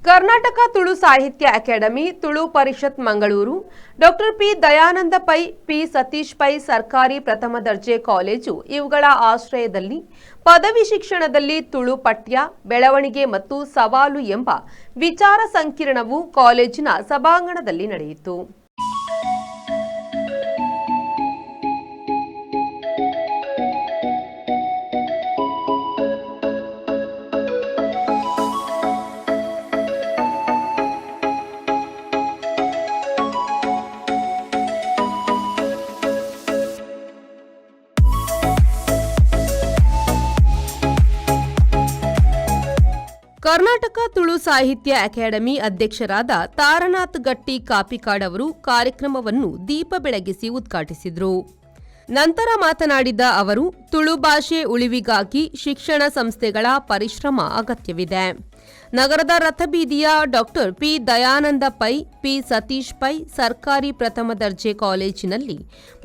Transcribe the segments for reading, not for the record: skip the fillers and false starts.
Karnataka Tulu Sahitya academy, Tulu Parishat Mangaluru, doctor P Dayananda Pai, P Satish Pai ಸರ್ಕಾರಿ ಪ್ರಥಮ ದರ್ಜೆ ಕಾಲೇಜು ಇವುಗಳ ಆಶ್ರಯದಲ್ಲಿ ಪದವಿ ಶಿಕ್ಷಣದಲ್ಲಿ ತುಳು ಪಠ್ಯ, ಬೆಳವಣಿಗೆ ಮತ್ತು ಸವಾಲು ಎಂಬ ವಿಚಾರ ಸಂಕಿರಣವು ಕಾಲೇಜಿನ ಸಭಾಂಗಣದಲ್ಲಿ ನಡೆಯಿತು. ಕರ್ನಾಟಕ ತುಳು ಸಾಹಿತ್ಯ ಅಕಾಡೆಮಿ ಅಧ್ಯಕ್ಷರಾದ ತಾರನಾಥ್ ಗಟ್ಟಿ ಕಾಪಿಕಾಡ್ ಅವರು ಕಾರ್ಯಕ್ರಮವನ್ನು ದೀಪ ಬೆಳಗಿಸಿ ಉದ್ಘಾಟಿಸಿದರು. ನಂತರ ಮಾತನಾಡಿದ ಅವರು, ತುಳು ಭಾಷೆ ಉಳಿವಿಗಾಗಿ ಶಿಕ್ಷಣ ಸಂಸ್ಥೆಗಳ ಪರಿಶ್ರಮ ಅಗತ್ಯವಿದೆ. ನಗರದ ರಥಬೀದಿಯ doctor P Dayananda Pai, P Satish Pai ಸರ್ಕಾರಿ ಪ್ರಥಮ ದರ್ಜೆ ಕಾಲೇಜಿನಲ್ಲಿ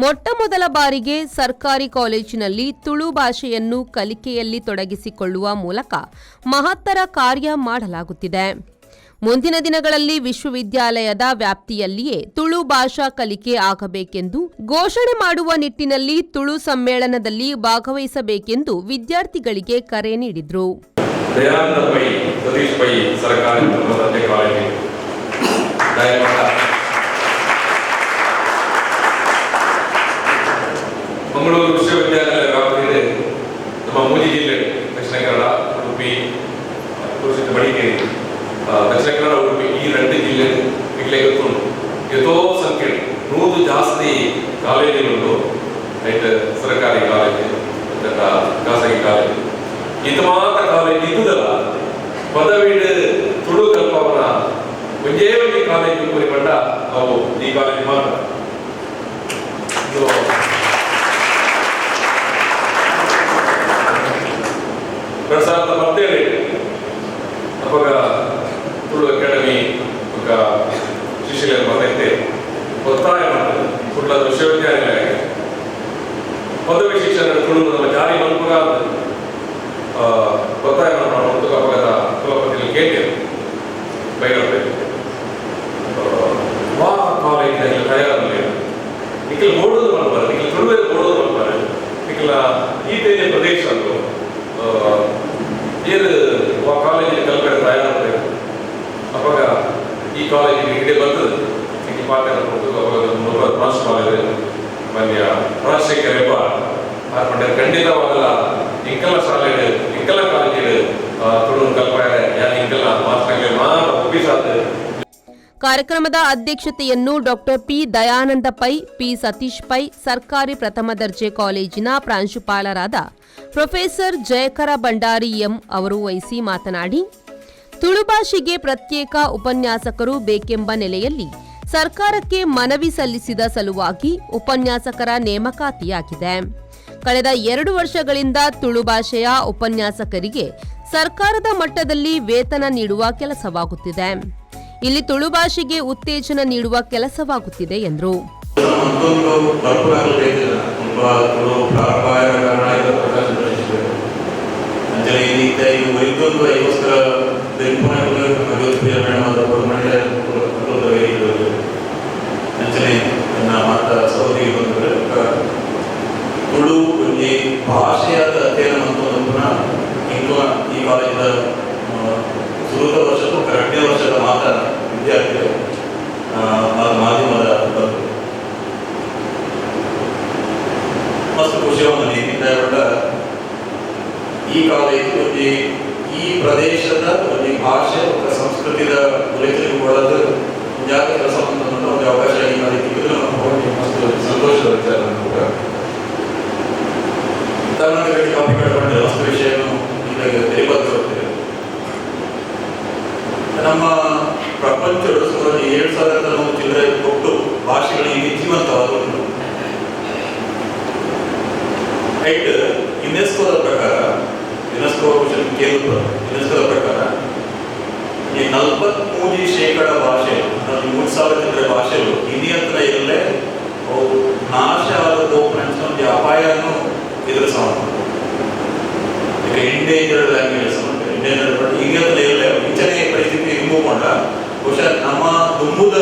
ಮೊಟ್ಟಮೊದಲ ಬಾರಿಗೆ ಸರ್ಕಾರಿ ಕಾಲೇಜಿನಲ್ಲಿ ತುಳು ಭಾಷೆಯನ್ನು ಕಲಿಕೆಯಲ್ಲಿ ತೊಡಗಿಸಿಕೊಳ್ಳುವ ಮೂಲಕ ಮಹತ್ತರ ಕಾರ್ಯ ಮಾಡಲಾಗುತ್ತಿದೆ. ಮುಂದಿನ ದಿನಗಳಲ್ಲಿ ವಿಶ್ವವಿದ್ಯಾಲಯದ ವ್ಯಾಪ್ತಿಯಲ್ಲಿಯೇ ತುಳು ಭಾಷಾ ಕಲಿಕೆ ಆಗಬೇಕೆಂದು ಘೋಷಣೆ ಮಾಡುವ ನಿಟ್ಟಿನಲ್ಲಿ ತುಳು ಸಮ್ಮೇಳನದಲ್ಲಿ ಭಾಗವಹಿಸಬೇಕೆಂದು ವಿದ್ಯಾರ್ಥಿಗಳಿಗೆ ಕರೆ ನೀಡಿದರು. ದಯಾನಂದ ಪೈ, ಸತೀಶ್ ಪೈ ಸರ್ಕಾರಿ ಪ್ರಥಮ ದರ್ಜೆ ಕಾಲೇಜು ಮಂಗಳೂರು ವಿಶ್ವವಿದ್ಯಾಲಯ ವ್ಯಾಪ್ತಿಯಲ್ಲಿ ನಮ್ಮ ಮೂಜಿ ಜಿಲ್ಲೆ ದಕ್ಷಿಣ ಕನ್ನಡ, ಉಡುಪಿ, ಮಡಿಕೇರಿ, ದಕ್ಷಿಣ ಕನ್ನಡ, ಉಡುಪಿ ಈ രണ്ട് ಜಿಲ್ಲೆ ಇಗ್ಲೆಗೊತ್ತುಂಡು ಎಷ್ಟೋ ಸಂಖ್ಯೆ 100 ಜಾಸ್ತಿ ಕಾಲೇಜುಗಳು ಐತೆ. ಸರ್ಕಾರಿ ಕಾಲೇಜು, ಖಾಸಗಿ ಕಾಲೇಜು, ಇದು ಮಾತ್ರ ಕಾಲೇಜ್ ಇದ್ದುದಲ್ಲ ಪದವಿಡ್ ತುಳು ಕಲ್ಪವನ ಒಂದೇ ಒಂದು ಕಾಲೇಜು ಕೂರಿಕೊಂಡ ಅವು ಈ ಕಾಲೇಜ್ ಮಾತ್ರ. 2017 ಅವಾಗ ತುಳು ಅಕಾಡೆಮಿ ఒక ಶಿಷ್ಯರು ಬಂದೈತೆ ಒತ್ತಾಯ ಮಾಡ್ತಾರೆ ಕುಡ್ಲದ ವಿಶ್ವವಿದ್ಯಾಲಯ ಪದವಿ ಶಿಕ್ಷಣ ತುಳು ನಮ್ಮ ಜಾರಿ ಮಲ್ಪುಗ ಒತ್ತಾಯ ಮಾಡೋದು ಅವಾಗ ಕುಲಪತಿ ಕೇಳಿದ್ರು ಬೈರಬೇಕು ವಾ ಕಾಲೇಜ್ ತಯಾರಿಲ್ಲ ನಿಖಿಲ್ ಓಡೋದು ಮಾಡ್ತಾರೆ, ನಿಖಿಲ್ ತುಳುವೆ ಓಡೋದು ಮಾಡ್ತಾರೆ, ನಿಖಿಲ್ ಈ ಬೇರೆ ಪ್ರದೇಶ ಅದು ಏನು ಕಾಲೇಜಿನ ಕಲ್ಪನೆ ತಯಾರಾಗಬೇಕು. ಅವಾಗ ಈ ಕಾಲೇಜಿಗೆ ಇಡೀ ಬಂದದ್ದು ನಿಖಿಲ್ ಪಾತ್ರ ಅವಾಗ ಪ್ರಾಂಶುಪಾಲರು ಮನ್ಯ ರಾಜಶೇಖರ್ ಹೆಬ್ಬಾರ್ ಆರ್ಪಂಡ ಖಂಡಿತವಾಗಲ್ಲ ಇಂಕಲ ಶಾಲೆ ಇಂಕಲ ಕಾಲೇಜು ತುಳು ಕಲ್ಪನೆ ಇಂಕಲ ಮಾತ್ರ ಮಾತ್ರ ಒಪ್ಪಿಸಾದ. ಕಾರ್ಯಕ್ರಮದ ಅಧ್ಯಕ್ಷತೆಯನ್ನು doctor P Dayananda Pai, P Satish Pai ಸರ್ಕಾರಿ ಪ್ರಥಮ ದರ್ಜೆ ಕಾಲೇಜಿನ ಪ್ರಾಂಶುಪಾಲರಾದ ಪ್ರೊಫೆಸರ್ ಜಯಕರ ಭಂಡಾರಿ ಎಂ ಅವರು ವಹಿಸಿ ಮಾತನಾಡಿ, ತುಳು ಭಾಷೆಗೆ ಪ್ರತ್ಯೇಕ ಉಪನ್ಯಾಸಕರು ಬೇಕೆಂಬ ನೆಲೆಯಲ್ಲಿ ಸರ್ಕಾರಕ್ಕೆ ಮನವಿ ಸಲ್ಲಿಸಿದ ಸಲುವಾಗಿ ಉಪನ್ಯಾಸಕರ ನೇಮಕಾತಿಯಾಗಿದೆ. ಕಳೆದ 2 ವರ್ಷಗಳಿಂದ ತುಳು ಭಾಷೆಯ ಉಪನ್ಯಾಸಕರಿಗೆ ಸರ್ಕಾರದ ಮಟ್ಟದಲ್ಲಿ ವೇತನ ನೀಡುವ ಕೆಲಸವಾಗುತ್ತಿದೆ. ಇಲ್ಲಿ ತುಳು ಭಾಷೆಗೆ ಉತ್ತೇಜನ ನೀಡುವ ಕೆಲಸವಾಗುತ್ತಿದೆ ಎಂದರು. ತುಳು ಭಾಷೆಯಾದ ಅಧ್ಯಯನ ಈ ಕಾಲೇಜಿನ ಸುರುತ ವರ್ಷಕ್ಕೂ 2ನೇ ವರ್ಷದ ಮಾತ್ರ ವಿದ್ಯಾರ್ಥಿಗಳು ಮಾಧ್ಯಮದ ಬಂದರು ಮಸ್ತ್ ಖುಷಿ ಈ ಕಾಲೇಜು ಈ ಪ್ರದೇಶದ ಒಂದು ಭಾಷೆ ಮತ್ತು ಸಂಸ್ಕೃತಿದ ಉಳಿಸಿಕೊಳ್ಳಲು ಜಾಗ ಕೆಲಸ ಒಂದು ಅವಕಾಶ ಈ ಕಾಲೇಜಿಗೆ ಮಸ್ತ್ ಸಂತೋಷದ ವಿಚಾರ. ತಾರನಾಥ್ ಕಾಪಿಕಾಡ್ ಮಸ್ತ್ ವಿಷಯವನ್ನು ತಿಳಿಬದ್ಧಗೊಳ್ತಿದೆ. ನಮ್ಮ ಪ್ರಪಂಚದ ಸುಮಾರು 7,000 ಚಿಲ್ಲರೆ ಒಟ್ಟು ಭಾಷೆಗಳಿಗೆ ಜೀವಂತವಾದ ಉಂಟು. ಯುನೆಸ್ಕೋದ ಪ್ರಕಾರ ಯುನೆಸ್ಕೋದ ಪ್ರಕಾರ ಈ 43% ಭಾಷೆ 3,000 ಚಿಲ್ಲರೆ ಭಾಷೆಗಳು ಇಂಡಿಯನ್ ಇರಲೇ ನಾಶ ಆದ ಒಂದು ಅಪಾಯವನ್ನು ಎದುರಿಸಬಹುದು. ಈಗ ಇಂಡೇಂಜರ್ಡ್ ಲ್ಯಾಂಗ್ವೇಜಸ್ ಇಂಡಿಯನ್ ಈಗ ಇಂಚನೆ ಪರಿಸ್ಥಿತಿ ಹೋಗೋಣ. ಬಹುಶಃ ನಮ್ಮ ದುಮ್ಮುದ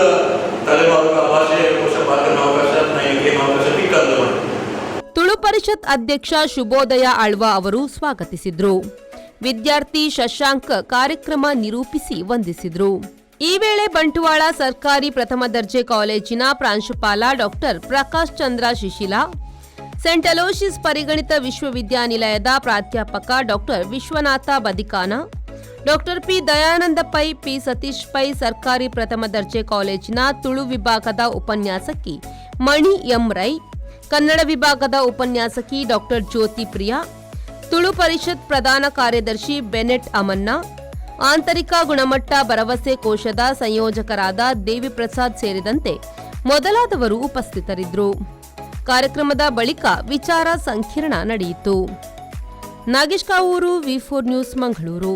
ತಲೆಮಾರು ಆ ಭಾಷೆ ಬಹುಶಃ ಮಾತನ್ನ ಅವಕಾಶ ನನಗೆ ಅವಕಾಶ ಸಿಕ್ಕಲ್ಲ. ತುಳು ಪರಿಷತ್ ಅಧ್ಯಕ್ಷ ಶುಭೋದಯ ಆಳ್ವಾ ಅವರು ಸ್ವಾಗತಿಸಿದ್ರು. ವಿದ್ಯಾರ್ಥಿ ಶಶಾಂಕ್ ಕಾರ್ಯಕ್ರಮ ನಿರೂಪಿಸಿ ವಂದಿಸಿದ್ರು. ಈ ವೇಳೆ ಬಂಟ್ವಾಳ ಸರ್ಕಾರಿ ಪ್ರಥಮ ದರ್ಜೆ ಕಾಲೇಜಿನ ಪ್ರಾಂಶುಪಾಲ doctor Prakash Chandra Shishila, saint Aloysius ಪರಿಗಣಿತ ವಿಶ್ವವಿದ್ಯಾನಿಲಯದ ಪ್ರಾಧ್ಯಾಪಕ doctor Vishwanatha Badikana, doctor P Dayananda Pai, P Satish Pai, ಸರ್ಕಾರಿ ಪ್ರಥಮ ದರ್ಜೆ ಕಾಲೇಜಿನ ತುಳು ವಿಭಾಗದ ಉಪನ್ಯಾಸಕಿ ಮಣಿ ಎಂ ರೈ, ಕನ್ನಡ ವಿಭಾಗದ ಉಪನ್ಯಾಸಕಿ ಡಾಕ್ಟರ್ ಜ್ಯೋತಿ ಪ್ರಿಯಾ, ತುಳು ಪರಿಷತ್ ಪ್ರಧಾನ ಕಾರ್ಯದರ್ಶಿ ಬೆನೆಟ್ ಅಮನ್ನ, ಆಂತರಿಕ ಗುಣಮಟ್ಟ ಭರವಸೆ ಕೋಶದ ಸಂಯೋಜಕರಾದ ದೇವಿ ಪ್ರಸಾದ್ ಸೇರಿದಂತೆ ಮೊದಲಾದವರು ಉಪಸ್ಥಿತರಿದ್ದರು. ಕಾರ್ಯಕ್ರಮದ ಬಳಿಕ ವಿಚಾರ ಸಂಕಿರಣ ನಡೆಯಿತು. ನಾಗೇಶ್ ಕಾವೂರು, ವಿ4 ನ್ಯೂಸ್, ಮಂಗಳೂರು.